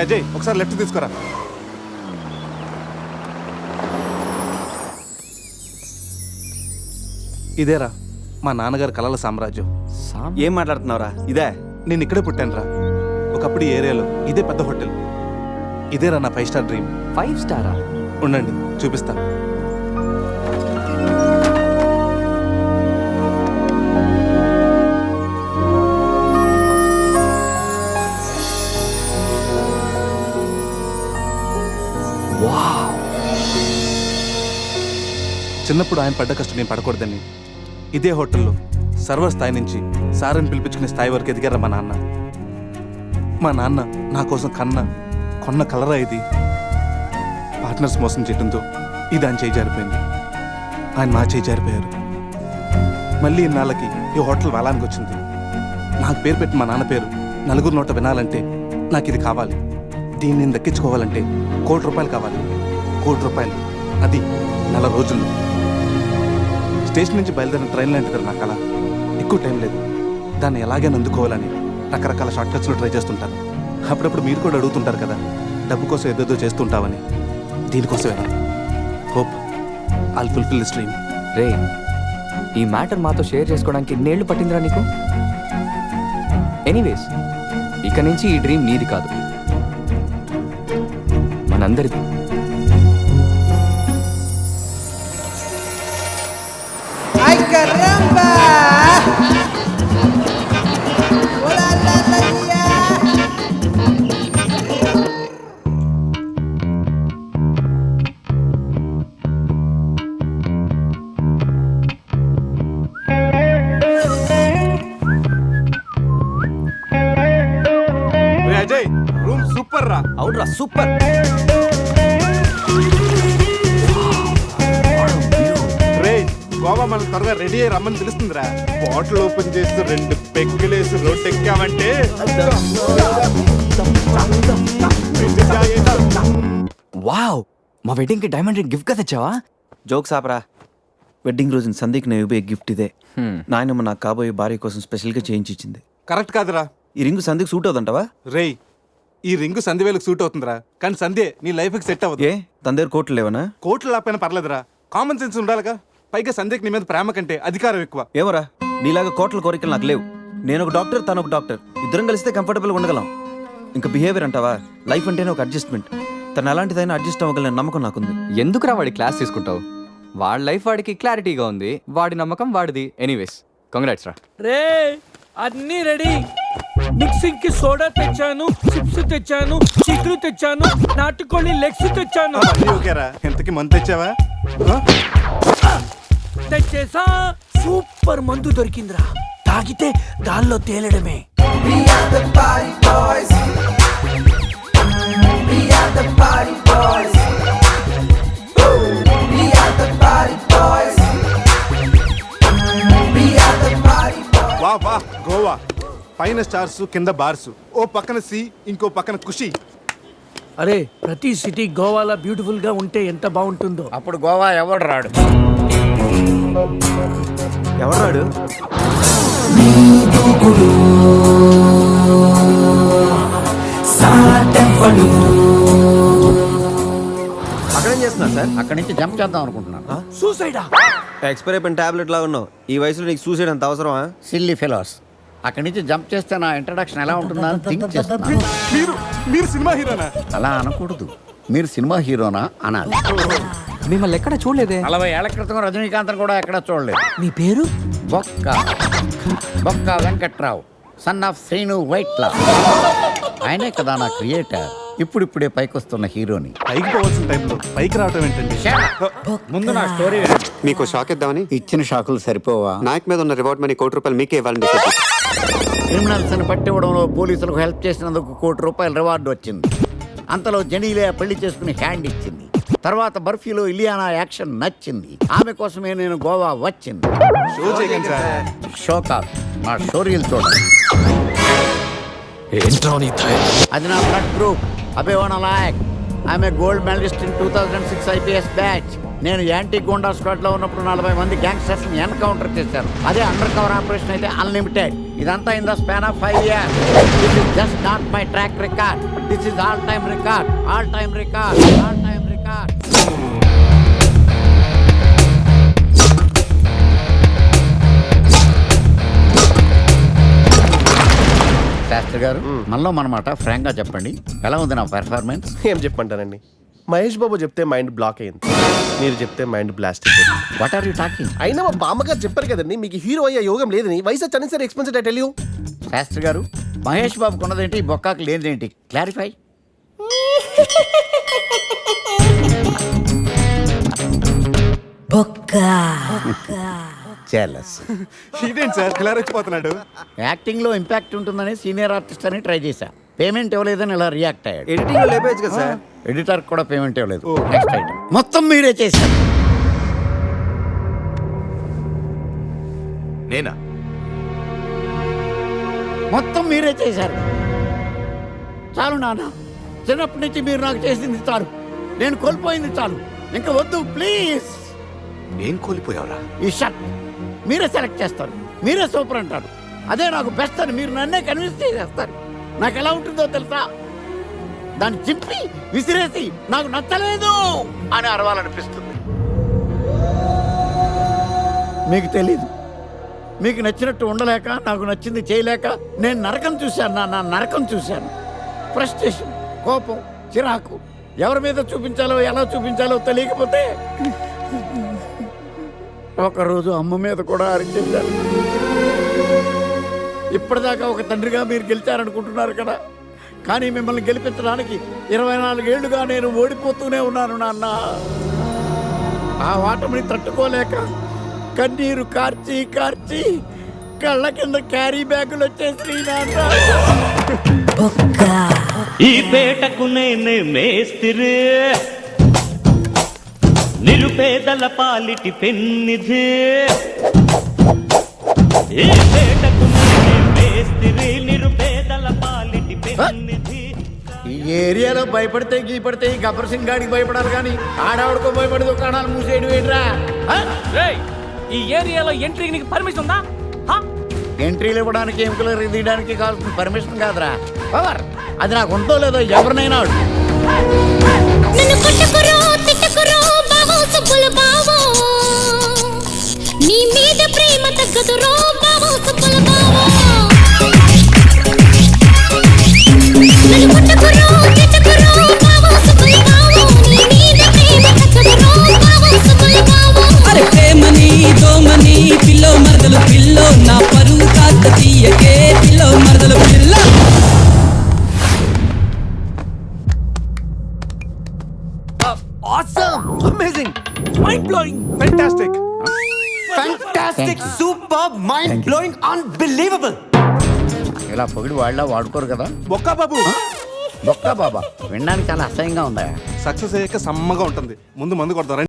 అజయ్ ఒకసారి లెఫ్ట్ తీసుకురా. ఇదేరా మా నాన్నగారు కలల సామ్రాజ్యం. ఏం మాట్లాడుతున్నావురా? ఇదే నేను ఇక్కడే పుట్టాను రా. ఒకప్పుడు ఈ ఏరియాలో ఇదే పెద్ద హోటల్. ఇదేరా నా 5 స్టార్ డ్రీమ్. 5 స్టారా? ఉండండి చూపిస్తా. చిన్నప్పుడు ఆయన పడ్డ కష్టం నేను పడకూడదని ఇదే హోటల్లో సర్వర్ స్థాయి నుంచి సారని పిలిపించుకునే స్థాయి వరకు ఎదిగారా మా నాన్న. మా నాన్న నా కోసం కొన్న కలరా ఇది. పార్ట్నర్స్ మోసం చేయడంతో ఇది ఆయన చేయి జారిపోయింది. ఆయన నా చేయి జారిపోయారు. మళ్ళీ ఇన్నాళ్ళకి ఈ హోటల్ వేలానికి వచ్చింది. నాకు పేరు పెట్టి మా నాన్న పేరు నలుగురు నోట వినాలంటే నాకు ఇది కావాలి. దీన్ని నేను దక్కించుకోవాలంటే ₹1,00,00,000 కావాలి. ₹1,00,00,000 అది 4 రోజుల్లో. స్టేషన్ నుంచి బయలుదేరిన ట్రైన్ లాంటిది నా కళ. ఎక్కువ టైం లేదు. దాన్ని ఎలాగైనా అందుకోవాలని రకరకాల షార్ట్ కట్స్లో ట్రై చేస్తుంటాను. అప్పుడప్పుడు మీరు కూడా అడుగుతుంటారు కదా, డబ్బు కోసం ఏదేదో చేస్తుంటావని. దీనికోసమేనా? Hope I'll fulfil this dream. రే, ఈ మ్యాటర్ మాతో షేర్ చేసుకోవడానికి ఇన్నేళ్లు పట్టిందిరా నీకు. ఎనీవేస్, ఇక నుంచి ఈ డ్రీమ్ నీది కాదు, మనందరిది. ¡Ay, caramba! ¡Hola, la, la, la! Ajay room super రా. అవునరా, సూపర్. గోవా మనం త్వరగా రెడీ అయ్యి రమ్మని తెలుస్తుందిరా. బాటిల్ ఓపెన్ చేస్తూ 2 పెగ్గులేసి రోడ్ ఎక్కామంటే వావ్, మా వెడ్డింగ్ కి డైమండ్ రింగ్ గిఫ్ట్ గా తెచ్చావా? జోక్స్ ఆపరా. వెడ్డింగ్ రోజున సందీకి నేను ఇవ్వే గిఫ్ట్ ఇదే. నాయనమ్మ నాకు కాబోయే భార్య కోసం స్పెషల్గా చేయించి ఇచ్చింది. కరెక్ట్ కాదురా. ఈ రింగు సందీకి సూట్ అవుతుంటావా? రేయ్, ఈ రింగు సంధ్యవేలకు సూట్ అవుతుందిరా, కానీ సంధ్య నీ లైఫ్కి సెట్ అవ్వదు. ఏ తన దగ్గర కోట్లు లేవనా? కోట్లు లేకపోయినా పర్లేదురా, కామన్ సెన్స్ ఉండాలిగా. పైగా సంధ్యకి నీ మీద ప్రేమ కంటే అధికారం ఎక్కువ. ఏమరా, నీలాగా కోట్ల కోరికలు నాకు లేవు. నేను ఒక డాక్టర్, తను ఒక డాక్టర్. ఇద్దరం కలిస్తే కంఫర్టబుల్గా ఉండగలం. ఇంకా బిహేవియర్ అంటావా? లైఫ్ అంటేనే ఒక అడ్జస్ట్మెంట్. తను ఎలాంటిదైనా అడ్జస్ట్ అవ్వగల నమ్మకం నాకుంది. ఎందుకురా వాడి క్లాస్ తీసుకుంటావు? వాడి లైఫ్ వాడికి క్లారిటీగా ఉంది, వాడి నమ్మకం వాడిది. ఎనీవేస్, కంగ్రాట్స్ రా. రే, అన్నీ రెడీ. మిక్సింగ్ కి సోడా తెచ్చాను, చిప్స్ తెచ్చాను, చిక్కులు తెచ్చాను, నాటుకోళ్ళి లెగ్స్ తెచ్చాను. ఓకేరా, ఎంతకి మంత్ తెచ్చావా? తెచ్చేసా. సూపర్ మందు దొరికిందిరా, తాగితే దానిలో తేలడమే. వా వా గోవా, పైన స్టార్స్ కింద బార్స్, ఓ పక్కన సీ ఇంకో పక్కన ఖుషి. అరే, ప్రతి సిటీ గోవాలో బ్యూటిఫుల్ గా ఉంటే ఎంత బాగుంటుందో. అప్పుడు గోవా ఎవడు రాడు. ఎవరాడు? అక్కడేం చేస్తున్నా సార్? అక్కడి నుంచి జంప్ చేద్దాం అనుకుంటున్నాను. సూసైడా? ఎక్స్పైర్ అయిపోయిన టాబ్లెట్ లాగా ఉన్నావు. ఈ వయసులో నీకు చూసేది అంత అవసరమా? Silly fellows. అక్కడి నుంచి జంప్ చేస్తే నా ఇంట్రడక్షన్ ఎలా ఉంటుందా అని థింక్ చేస్తున్నాను. మీరు సినిమా హీరోనా? అలా అనకూడదు, మీరు సినిమా హీరోనా అనాలి. మిమ్మల్ని ఎక్కడ చూడలేదే. 40 ఏళ్ల క్రితం రజనీకాంత్ కూడా ఎక్కడ చూడలేదు. మీ పేరు? బొక్క వెంకట్రావు, సన్ ఆఫ్ శ్రీను వైట్లా. ఆయనే కదా నా క్రియేటర్. ఇప్పుడిప్పుడే పైకొస్తున్న హీరోని. పైకి పోవాల్సిన టైంలో పైకి రావటం ఏంటండి? ముందు నా స్టోరీ మీకు షాక్ ఇద్దామని. ఇచ్చిన షాకులు సరిపోవా? నాయక్ మీద ఉన్న రివార్డ్ మనీ ₹1,00,00,000 మీకే ఇవ్వాలని క్రిమినల్స్ ని పట్టివ్వడంలో పోలీసులకు హెల్ప్ చేసినందుకు ₹1,00,00,000 రివార్డు వచ్చింది. అంతలో జెనీలియా పెళ్లి చేసుకుని హ్యాండ్ ఇచ్చింది. తర్వాత బర్ఫీలో ఇలియానా యాక్షన్ నచ్చింది. ఆమె కోసమే నేను గోవా వచ్చింది. షో కాదు, నా స్టోరీలు చూడండి. అది నా బ్లడ్ గ్రూప్. అభివన నాయక్. ఆమె gold medalist in 2006 IPS batch. నేను యాంటీ గోండా స్క్వాడ్లో ఉన్నప్పుడు 40 మంది గ్యాంగ్స్టర్స్ని ఎన్కౌంటర్ చేశారు. అదే అండర్ కవర్ ఆపరేషన్ అయితే అన్లిమిటెడ్. ఇదంతా in the span of 5 years. This is just not my track record. This is all time record. All time record. All time record. Shastri garu, మనలో మనమాట ఫ్రాంక్ గా చెప్పండి, ఎలా ఉంది నా పెర్ఫార్మెన్స్? ఏం చెప్పమంటానండి, మహేష్ బాబు చెప్తే మైండ్ బ్లాక్ అయింది, మీరు చెప్తే మైండ్ బ్లాస్ట్ అయిపోయింది. What are you talking? అయినా మా బామ్మగారు చెప్పారు కదండి మీకు హీరో అయ్యే యోగం లేదని. వయసు వచ్చాను sir expensive tell you. Shastri garu, Mahesh బాబుకు ఉన్నదేంటి, బొక్కాకు లేనిదేంటి? క్లారిఫై. ఇదేంటి సార్ ఇలా రెచ్చిపోతున్నాడు? యాక్టింగ్ లో ఇంపాక్ట్ ఉంటుందని సీనియర్ ఆర్టిస్ట్ అని ట్రై చేశా. పేమెంట్ ఇవ్వలేదని ఇలా రియాక్ట్ అయ్యాడు. ఎడిటింగ్ లో లేపేయచ్చు కదా సార్. ఎడిటర్ కూడా పేమెంట్ ఇవ్వలేదు. నెక్స్ట్ ఐటమ్ మొత్తం మీరే చేశారు. నేనా? మొత్తం మీరే చేశారు. చాలు నాన్న, చిన్నప్పటి నుంచి మీరు నాకు చేసింది చాలు, నేను కోల్పోయింది చాలు, ఇంకా వద్దు ప్లీజ్. ఏం కోల్పోయావురా? ఈ షర్ట్ మీరే సెలెక్ట్ చేస్తారు, మీరే సూపర్ అంటారు, అదే నాకు బెస్ట్ అని మీరు నన్నే కన్విన్స్ చేసేస్తారు. నాకు ఎలా ఉంటుందో తెలుసా, దాన్ని చింపి విసిరేసి నాకు నచ్చలేదు అని అరవాలనిపిస్తుంది. మీకు తెలీదు, మీకు నచ్చినట్టు ఉండలేక, నాకు నచ్చింది చేయలేక నేను నరకం చూశాను. నా నరకం చూశాను. ఫ్రస్ట్రేషన్, కోపం, చిరాకు, ఎవరి మీద చూపించాలో ఎలా చూపించాలో తెలియకపోతే ఒకరోజు అమ్మ మీద కూడా అరిచేశాను. ఇప్పటిదాకా ఒక తండ్రిగా మీరు గెలిచారనుకుంటున్నారు కదా, కానీ మిమ్మల్ని గెలిపించడానికి 24 ఏళ్లుగా నేను ఓడిపోతూనే ఉన్నాను నాన్న. ఆ ఓటమిని తట్టుకోలేక కన్నీరు కార్చి కార్చి కళ్ళ కింద క్యారీ బ్యాగులు వచ్చేసి నాన్న. ఈ పేటకు నేనే మేస్తిరి, నిరుపేదల పాలిటి పెన్నిధి. ఈ పేటకు నేనే మేస్తిరి, నిరుపేదల పాలిటి పెన్నిధి. ఈ ఏరియాలో భయపడితే గీపడితే ఈ గబ్బర్ సింగ్ గాడికి భయపడాలి కానీ ఆడావిడకో భయపడి దుకాణాలు మూసేయడం ఏంట్రా? ఈ ఏరియాలో ఎంట్రీకి నీకు పర్మిషన్ ఉందా? ఎంట్రీలు ఇవ్వడానికి, ఎముకలు తీయడానికి కావాల్సిన పర్మిషన్ కాదురా, పవర్. అది నాకు ఉందో లేదో ఎవరినైనా అడుగు. నీ మీద ప్రేమ తగ్గదు రో బావో సుబ్బుల బావో. నన్ను కొట్టకురో తిట్టకురో బావో సుబ్బుల బావో. నీ మీద ప్రేమ తగ్గదు రో బావో సుబ్బుల బావో. అరే ప్రేమని దోమని పిల్లో మరదలు పిల్లో, నా పరువు కాస్త తీయకే పిల్లో మరదలు పిల్ల. Awesome! Amazing! Mind-blowing! Fantastic! Fantastic! Superb! Mind-blowing! Unbelievable! ఇలా పొగిడి వాళ్ళ వాడుకోరు కదా. బొక్కా బాబు, బొక్కా బాబా వినడానికి చాలా అసహ్యంగా ఉందా? సక్సెస్ అయ్యాక సమ్మగా ఉంటుంది. ముందు మందు కొడతారా?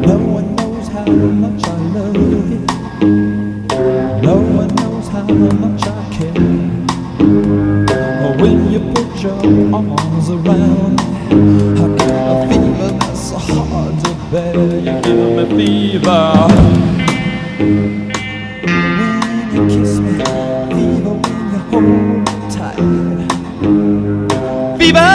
No one knows how much I love you. No one knows how much I care. When you put your arms around me, I get a fever that's so hard to bear. You give me fever. When you kiss me, fever when you hold me tight. Fever!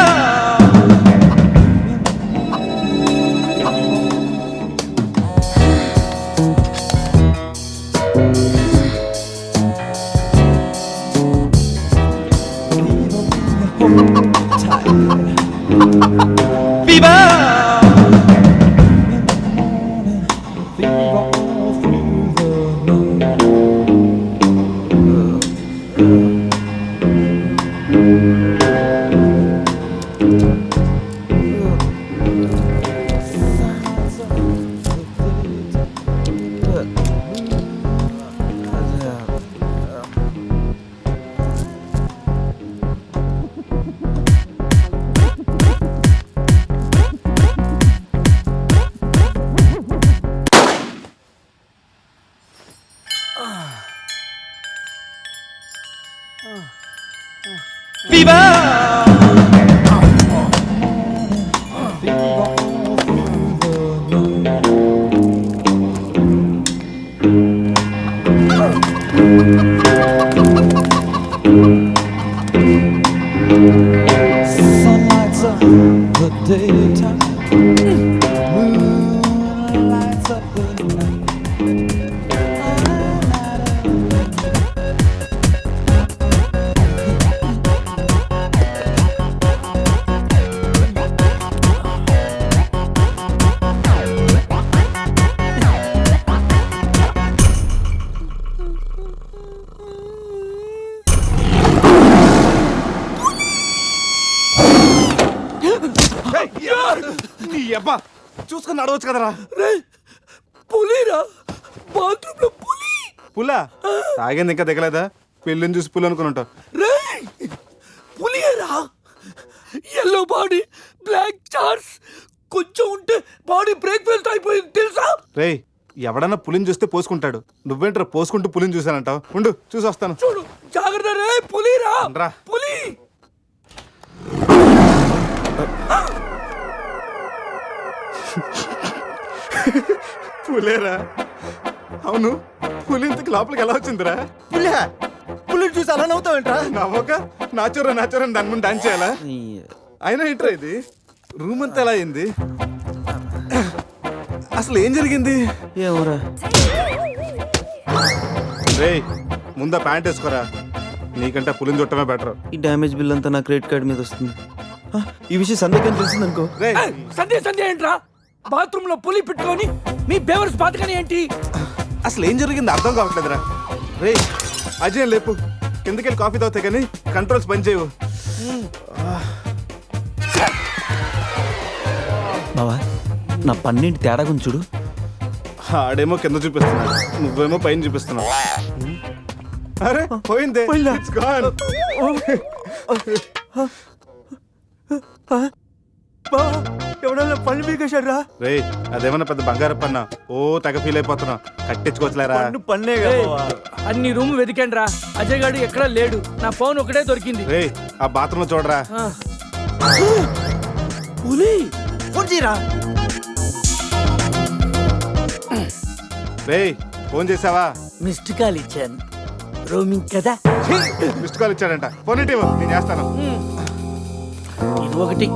Fever all through the night. time. Moon lights up the night. నీ అబ్బా చూసుకుని నడవచ్చు కదరా. పులిరా, bathroom లో పులి. పులా తాగింది ఇంకా దిగలేదా? పెళ్ళిని చూసి పులి అనుకుని ఉంటావు. రేయ్, పులియేరా. ఎల్లో బాడీ, బ్లాక్ చార్స్, కొంచెం ఉంటే బాడీ బ్రేక్ ఫెయిల్ అయిపోయింది తెలుసా? రేయ్ ఎవడన్నా పులిని చూస్తే పోసుకుంటాడు, నువ్వేంట్రా పోసుకుంటూ పులిని చూసానంటావు? ఉండు చూసి వస్తాను. చూడు జాగ్రత్త రే, పులిరా రా. పులి. పులేరా? అవును, పులి ఇంతకు లోపలికి ఎలా వచ్చిందిరా? పులి చూసి అలా నవ్వుతావేంట్రా? నవ్వక నాచురా నాచురా దాని ముందు డాన్స్ చేయాలా? అయినా ఏంట్రా ఇది? రూమ్ అంతా ఎలా అయింది? అసలు ఏం జరిగింది? ఏమోరా. రేయ్ ముందా ప్యాంట్ వేసుకోరా, నీకంటే పులిని చుట్టమే బెటర్. ఈ డ్యామేజ్ బిల్ అంతా నా క్రెడిట్ కార్డ్ మీద వస్తుంది. ఈ విషయం సందేహం తెలిసిందనుకో. రేయ్ సంధ్య ఏంట్రా? బాత్రూమ్ లో పులి పెట్టుకొని మీ బేవర్స్ బాతకని ఏంటి? అసలు ఏం జరిగింది అర్థం కావట్లేదురా. రేయ్ అజయ్ లేపు, కిందకెళ్ళి కాఫీ తాగుతాయి కానీ కంట్రోల్స్ పని చేయవు. బావా నా పన్నెండు తేడా గురించి చూడు. ఆడేమో కింద చూపిస్తున్నాడు, నువ్వేమో పైన చూపిస్తున్నావు. అరే పోయిందే. It's gone. ఎవడన్నా పళ్ళు పీకేశాడ్రా? రేయ్ అదేమన్నా పెద్ద బంగారు పన్నా? ఓ తెగ ఫీల్ అయిపోతున్నా, కట్టించుకోవచ్చులేరా. పన్నే అన్ని రూమ్ వెతికాను రా, అజయ్ గాడు ఎక్కడా లేడు. నా ఫోన్ ఒకటే దొరికింది. రేయ్ ఆ బాత్రూమ్ లో చూడరా. పులి ఫోన్ చేయరా. రేయ్ ఫోన్ చేసావా? మిస్డ్ కాల్ ఇచ్చాను, రోమింగ్ కదా. మిస్డ్ కాల్ ఇచ్చాడంట, ఫోన్ ఇటు ఇవ్వు, నేను చేస్తాను. ఇది ఒకటి.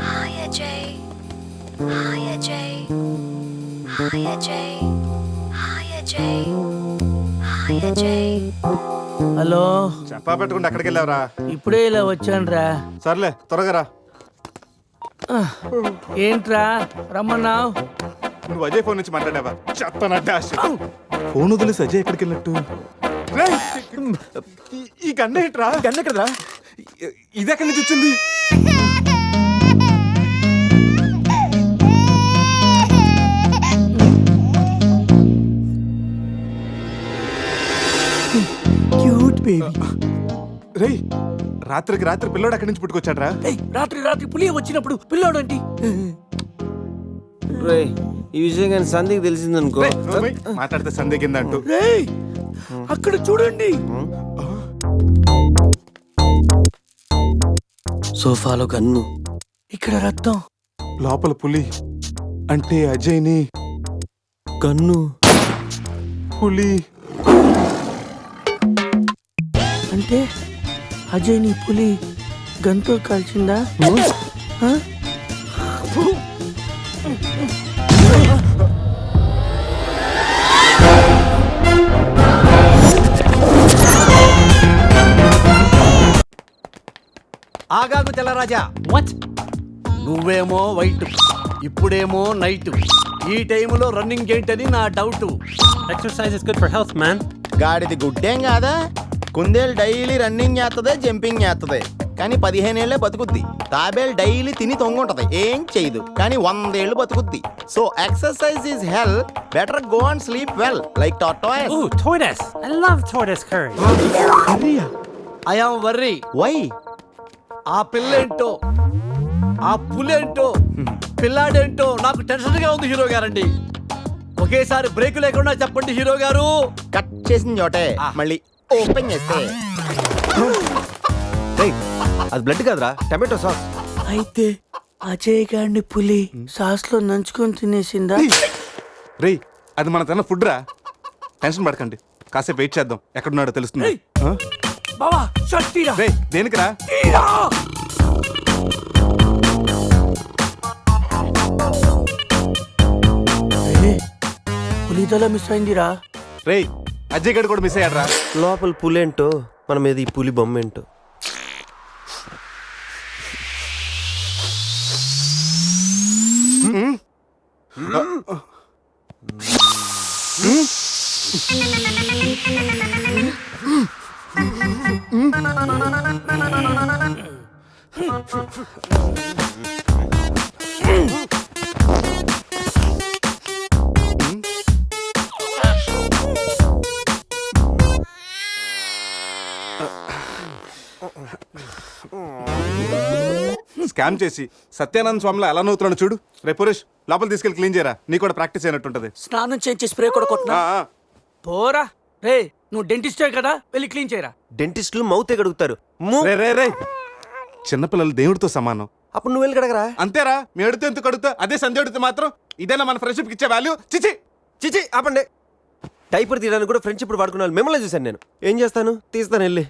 Hi Ajay. Hi Ajay. Hi Ajay. Hi Ajay. Hi Ajay. Hello, చెప్పా పెట్టుకుంటే అక్కడికి వెళ్ళావరా? ఇప్పుడే ఇలా వచ్చాను రా. సర్లే త్వరగా రా. ఏంట్రా రమ్మన్నావు? నువ్వు అజయ్ ఫోన్ నుంచి మాట్లాడావా? చెప్పనా డాష్. ఫోన్ వదిలేసి అజయ్ ఎక్కడికి వెళ్ళట్టు? రేయ్, ఈ గన్న ఏంట్రా? గన్న ఎక్కడరా? ఇది ఎక్కడి నుంచి వచ్చింది? Cute baby. రేయ్ రాత్రికి రాత్రి పిల్లోడు అక్కడి నుంచి పుట్టుకొచ్చాడ్రా. రాత్రి పులి వచ్చినప్పుడు పిల్లోడు ఏంటి? రేయ్ ఈ విషయం కానీ సంధికి తెలిసిందనుకో. మాట్లాడితే సందేహిందంటూ. రేయ్ అక్కడ చూడండి. సోఫాలో గన్ను, ఇక్కడ రక్తం. లోపల పులి అంటే అజయ్ని గన్ను, పులి అంటే అజయ్ ని పులి గన్తో కాల్చిందా? ఆ? ఆగాగు తెల్లరాజా. వాట్? నువ్వేమో వైట్, ఇప్పుడేమో నైట్. ఈ టైంలో రన్నింగ్ ఏంటని నా doubt. Exercise is good for health man. గాడిది గుడ్డేం కాదా? కుందేలు డైలీ రన్నింగ్ చేస్తుంది, జంపింగ్ చేస్తుంది, కానీ 15 ఏళ్లే బతుకుద్ది. తాబేలు డైలీ తిని తొంగుంటది, ఏం చేయదు, కానీ 100 ఏళ్ళు బతుకుద్ది. So exercise is hell, better go and sleep well like tortoise. Ooh, tortoise. I love tortoise curry. I am worry. Why? ఆ పిల్లేంటో, ఆ పులేంటో, పిల్లాడేంటో నాకు టెన్షన్ గా ఉంది హీరో గారండి. ఒకేసారి బ్రేక్ లేకుండా చెప్పండి హీరో గారు. కట్ చేసిన చోటే మళ్ళీ ఓపెన్ చేస్తే అది బ్లడ్ కదరా, టమాటో సాస్. అయితే అజయ్ గారిని పులి సాస్ లో నంచుకొని తినేసిందా? రేయ్ అది మన తన ఫుడ్ రా, టెన్షన్ పడకండి, కాసేపు వెయిట్ చేద్దాం, ఎక్కడున్నాడో తెలుస్తుంది. బావా షర్ట్ తీరా. రేయ్ దేనికిరా? తీరా. పట్టుదల మిస్ అయిందిరా. రేయ్ అజయ్ గడ్ కూడా మిస్ అయ్యాడ్రా. లోపల పులేంటో మన మీద ఈ పులి బొమ్మ ఏంటో. స్కామ్ చేసి సత్యానంద స్వామిలో ఎలా నవ్వుతున్నాడు చూడు. రేపు పురేష్ లోపల తీసుకెళ్ళి క్లీన్ చేయరా, నీకు కూడా ప్రాక్టీస్ అయినట్టుంటది. స్నానం చేయించి స్ప్రే కూడా కొట్టినా పోరా. రే నువ్వు డెంటిస్టే కదా, వెళ్ళి క్లీన్ చేయరా. డెంటిస్టులు మౌతే కడుగుతారు. రే రే రే చిన్నపిల్లలు దేవుడితో సమానం. అప్పుడు నువ్వు వెళ్ళి కడగరా. అంతేరా, మీ అడిగితే ఎందుకు అడుగుతా, అదే సంధ్య అడిగితే మాత్రం ఇదేనా మన ఫ్రెండ్షిప్ ఇచ్చే వాల్యూ? చిచి చిచి ఆపండి. టైపర్ తీయడానికి కూడా ఫ్రెండ్షిప్ వాడుకున్నాను. మిమ్మల్ని చూశాను నేను. ఏం చేస్తాను, తీస్తాను వెళ్ళి.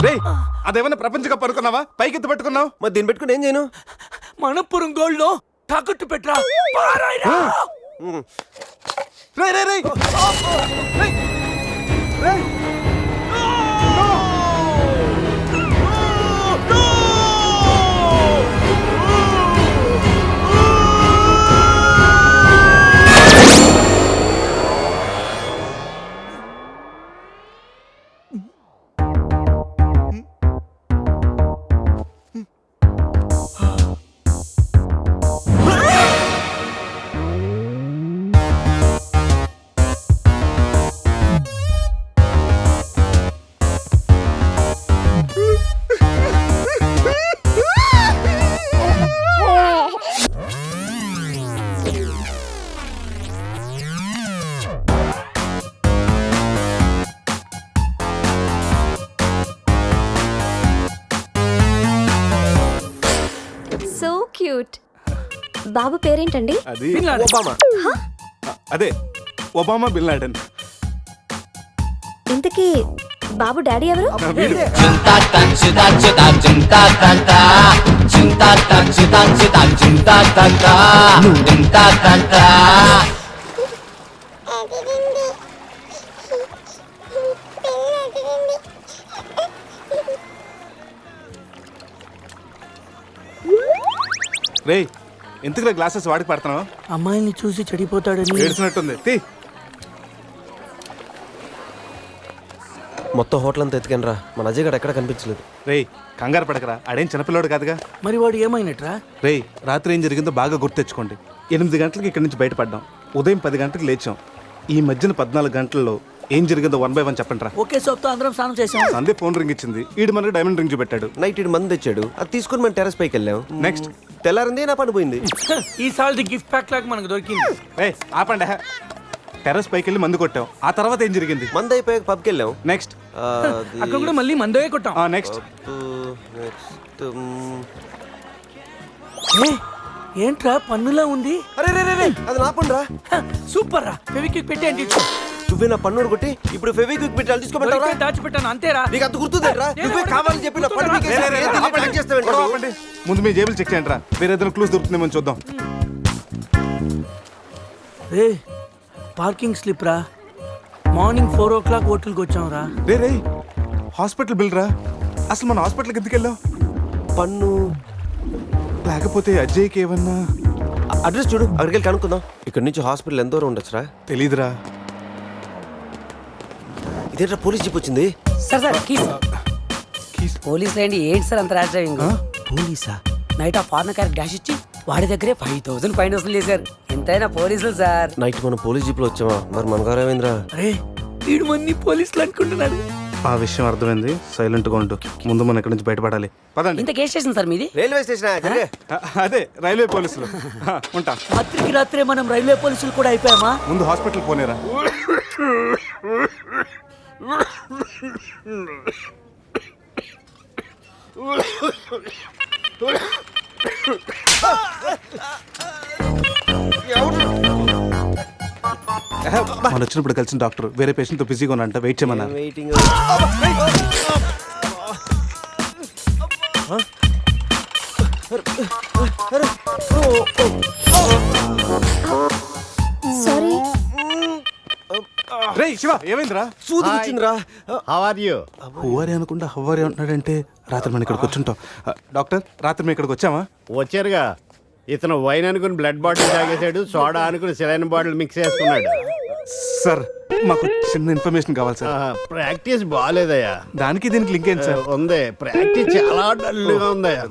రే అదేమన్నా ప్రపంచ కప్ అనుకున్నావా? పైకి ఎత్తు పట్టుకున్నావు. మరి దీన్ని పెట్టుకుని ఏం చేయను? మనపురం గోల్డ్ లో తాకట్టు పెట్టరా. పారాయిరా. రే రే రే రే బాబు పేరేంటండి? అది ఒబామా. అదే ఒబామా బిన్ లాడెన్. ఇంతకీ బాబు డాడీ ఎవరు? రే ఎందుకు గ్లాసెస్ వాడికి పడుతున్నావు? అమ్మాయిని చూసి చెడిపోతాడని ఏడ్చినట్టుంది. తీ. మొత్తం హోటల్ అంతా ఎత్తుకాను రా. మన అజయ్ గడ ఎక్కడ కనిపించలేదు. రేయ్ కంగారు పడకరా, ఆడేం చిన్నపిల్లోడు కాదుగా. మరి వాడు ఏమైనట్రా? రేయ్ రాత్రి ఏం జరిగిందో బాగా గుర్తెచ్చుకోండి. 8 గంటలకి ఇక్కడి నుంచి బయటపడ్డాం. ఉదయం 10 గంటలకు లేచాం. ఈ మధ్యన 14 గంటల్లో ఏం జరిగిందో 1 by 1 చెప్పండి రా. ఒకే సోప్తో అందరం స్నానం చేసాం. సందీప్ ఫోన్ రింగ్ ఇచ్చింది. ఈడు మనకి డైమండ్ రింగ్ చూపెట్టాడు. నైట్ ఈడు మంది తెచ్చాడు. అది తీసుకుని మనం టెర్రస్ పైకి వెళ్ళాం. నెక్స్ట్ తెల్లారింది నా పని పోయింది. ఈ సాల్ది గిఫ్ట్ ప్యాక్ లాగా మనకు దొరికింది. ఏయ్ ఆపండి. టెర్రస్ పైకి వెళ్ళి మందు కొట్టాం. ఆ తర్వాత ఏం జరిగింది? మంది అయిపోయాక పబ్కి వెళ్ళాం. నెక్స్ట్ అక్కడ కూడా మళ్ళీ మందే కొట్టాం. నెక్స్ట్ ఏంట్రా పన్నులా ఉంది? అరే రే రే అది నా పని రా. సూపర్ రా. ఫెవిక్విక్ పెట్టి అంటే నువ్వే నా పన్నుడు కొట్టి ఇప్పుడు ఫెవిక్విక్ పెట్టి తీసుకోమంటావా? దాచిపెట్టాను అంతేరా. నీకు అంత గుర్తుందేట్రా? నువ్వే కావాలని చెప్పి నా పన్ను ఆపండి. ముందు మీ జేబులు చెక్ చేయండి రా. వేరే ఏదైనా క్లూస్ దొరుకుతుందేమో చూద్దాం. రే పార్కింగ్ స్లిప్ రా. మార్నింగ్ 4 o'clock హోటల్కి వచ్చాం రా. రే రే హాస్పిటల్ బిల్ రా. అసలు మన హాస్పిటల్కి ఎందుకు వెళ్ళాం? పన్ను లేకపోతే అజయ్కి ఏమన్నా అడ్రస్ చూడు, అక్కడికి వెళ్ళి కనుక్కుందాం. ఇక్కడ నుంచి హాస్పిటల్ ఎంత దూరం ఉండొచ్చురా? తెలీదురా. ఇదేంట్రా పోలీస్ జీప్ వచ్చింది? సార్ పోలీసులు ఏంటి సార్ అంత ర్యాష్ డ్రైవింగ్? పోలీసా? నైట్ ఆ ఫారెన్ కార్ డాష్ ఇచ్చి వాడి దగ్గరే 5,000 ఫైన్ వసూలు చేశారు. ఎంతైనా పోలీసులు సార్. నైట్ మనం పోలీస్ జీప్ లో వచ్చామా? మరి మన గారు ఏమైందిరా? అరే వీడు మన్ని పోలీసులు అనుకుంటున్నాడు. ఆ విషయం అర్థమైంది. సైలెంట్ గా ఉంటూ ముందు మనం ఇక్కడి నుంచి బయటపడాలి. పదండి. ఇంత కేసు స్టేషన్ సార్ మీది? Railway station. అదే రైల్వే పోలీసులు. ఉంటా. రాత్రికి రాత్రే మనం రైల్వే పోలీసులు కూడా అయిపోయామా? ముందు హాస్పిటల్ పోనేరా. మన వచ్చినప్పుడు కలిసిన డాక్టర్ వేరే పేషెంట్తో బిజీగా ఉన్నంట వెయిట్ చేయమన్నారు. వెయిటింగ్. సారీ. రే శివ ఏమైందిరా? సూది వచ్చిందిరా. How are you? హువారి అనుకుంటా హువారి అంటున్నాడంటే రాత్రి మనం ఇక్కడికి వచ్చుంటాం. డాక్టర్ రాత్రి మేము ఇక్కడికి వచ్చామా? వచ్చారుగా. ఇతను వైన్ అనుకుని బ్లడ్ బాటిల్ తాగేశాడు, సోడా అనుకుని సెలైన్ బాటిల్ మిక్స్ చేసుకున్నాడు. సార్ మాకు చిన్న ఇన్ఫర్మేషన్ కావాలి సార్. ప్రాక్టీస్ బాగాలేదయ్యా. దానికి దీనికి లింక్ ఏంటి సార్? ఉంది, ప్రాక్టీస్ చాలా డల్గా ఉందయ్యా.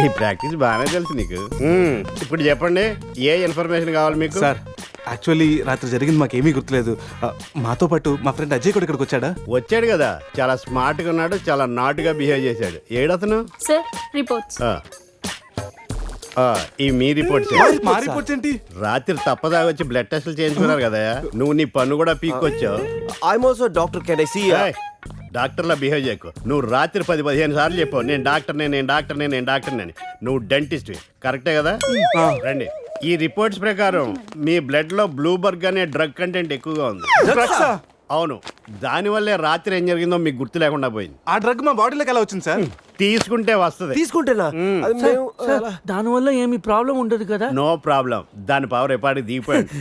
ఈ ప్రాక్టీస్ బాగానే తెలుసు నీకు. ఇప్పుడు చెప్పండి, ఏ ఇన్ఫర్మేషన్ కావాలి మీకు? సార్ యాక్చువల్లీ రాత్రి జరిగింది మాకేమీ గుర్తులేదు. మాతో పాటు మా ఫ్రెండ్ అజయ్ కూడా ఇక్కడికి వచ్చాడా? వచ్చాడు కదా, చాలా స్మార్ట్ గా ఉన్నాడు, చాలా నాటుగా బిహేవ్ చేశాడు. ఏడతను? Sir reports. ఈ మీ రిపోర్ట్స్. మా రిపోర్ట్స్ ఏంటి? రాత్రి తప్పదాగా వచ్చి బ్లడ్ టెస్ట్లు చేయించుకున్నారు కదా, నువ్వు నీ పన్ను కూడా పీక్కొచ్చావు. I'm also doctor. Can I see? డాక్టర్లా బిహేవ్ చేయకు. నువ్వు రాత్రి 10-15 సార్లు చెప్పావు నేను డాక్టర్నే, నేను డాక్టర్నే, నేను డాక్టర్నే అని. నువ్వు డెంటిస్ట్, కరెక్టే కదా? రండి. ఈ రిపోర్ట్స్ ప్రకారం మీ బ్లడ్ లో బ్లూబర్గ్ అనే డ్రగ్ కంటెంట్ ఎక్కువగా ఉంది. అవును, దానివల్లే రాత్రి ఏం జరిగిందో మీకు గుర్తు లేకుండా పోయింది. ఆ డ్రగ్ మా బాడీలోకి ఎలా వచ్చింది సార్? తీసుకుంటే వస్తుంది. తీసుకుంటేనా? అది మేము దానివల్ల ఏమి ప్రాబ్లం ఉండదు కదా? No problem. దాని పవర్ ఎప్పటికి దిగిపోయింది.